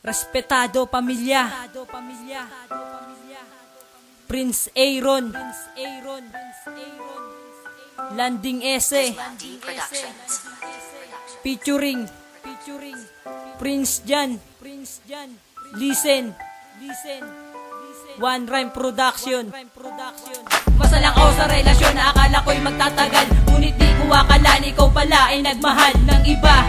Respetado pamilya. Prince Aaron. Landing Ese. Featuring Prince Jan. Listen. One Rhyme Production. Masalang ako sa relasyon na akala ko'y magtatagal, ngunit di ko akalaan ikaw pala ay nagmahal ng iba.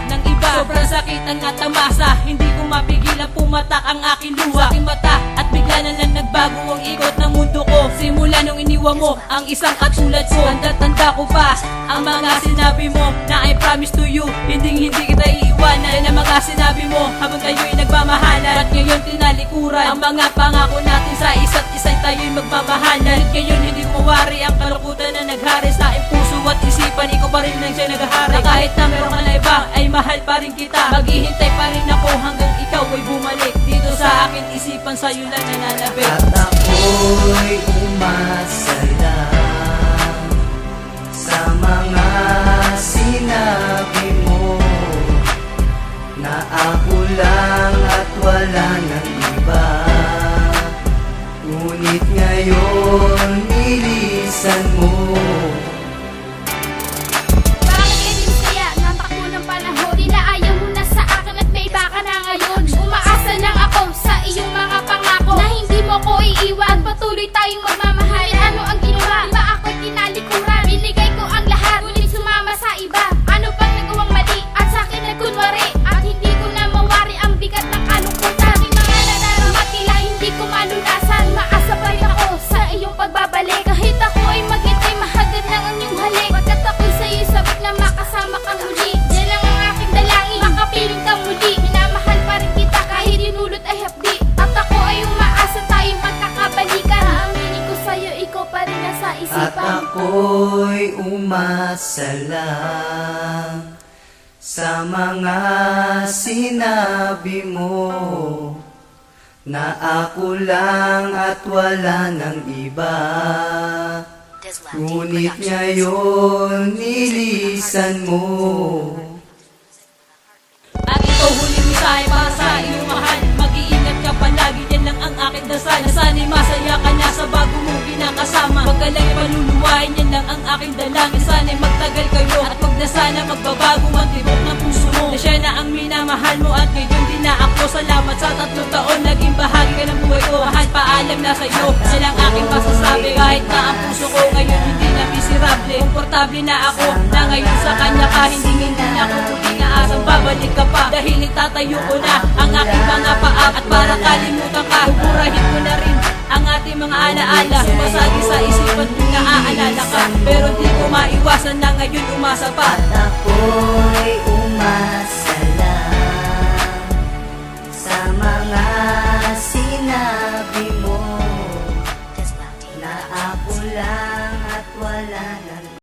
Sobrang sakit ang natamasa, hindi ko mapigilan pumatak ang aking luha sa aking mata, at bigla na lang nagbago ang ikot ng mundo ko. Simula nung iniwan mo ang isang katulad ko, tanda ko pa ang mga sinabi mo na I promise to you, hindi kita iiwanan. Yan ang mga sinabi mo habang tayo'y nagmamahalan, at ngayon tinalikuran ang mga pangako natin sa isa't isa, tayo'y magmamahalan. At ngayon hindi mawari ang kalungkutan na naghari sa aking puso at isipan, ikaw pa rin lang siya naghahari. Na kahit na meron ka na iba ay mahal pa rin kita, maghihintay pa rin ako hanggang ikaw ay bumalik dito sa akin isipan, sa'yo lang nananabik. At ako'y umasa lang sa mga sinabi mo na ako lang at wala nang iba. Ngunit ngayon nilisan mo. Bakit ganyan kaya? Natakbo ng panahon, tila ayaw mo na sa akin at may iba ka na ngayon. Umaasa lang ako sa iyong mga pangako na hindi mo ko iiwan, patuloy tayong magmamahal. Ano ang ginawa? Ba ako'y tinalikuran? Binigay ko ang lahat, ngunit sumama sa iba. Ano pang nagawang mali at sa akin nagkunwari, at hindi ko na mawari ang bigat ng kalungkutan. Aking mga nadarama tila hindi ko malulasan. Maasa pa rin ako sa iyong pagbabalik, kahit ako ay maghintay mahagad lang ang iyong halik. Pagkat ako'y sa'yo sabik na makasama kang muli, yan lang ang aking dalangin, makapiling kang muli. Minamahal pa rin kita kahit inulot ay hapdi, at ako ay umaasa tayong magkakabalikan. Aaminin ko sa'yo, ikaw pa rin nasa At isipan. ako'y umasa lang sa mga sinabi mo na ako lang at wala nang iba. Ngunit ngayon nilisan mo. At ito huling mensahe para sa iyong mahal, mag-iingat ka palagi, yan lang ang aking dasal. Sana'y masaya ka na sa bago mong kinakasama, wag ka lang paluluwain, yan lang ang aking dalangin. Sana'y magtagal kayo at wag na sana magbabago ang tibok ng puso mo, na siya na ang minamahal mo at ngayon din na ako. Salamat sa 3 taon, naging bahagi ka ng buhay ko. Mahal, paalam na sa'yo, silang aking masasabi. Kahit na ang puso ko ngayon hindi na miserable, komportable na ako na ngayon sa kanya ka. Hindi na ako muli naasang babalik ka pa, dahil itatayo ko na ang aking mga paa. At para kalimutan ka, buburahin ko na rin ang ating mga alaala. Sumasagi sa isipan kung naaalala ka, pero di ko maiwasan na ngayon umasa pa. At ako'y umasa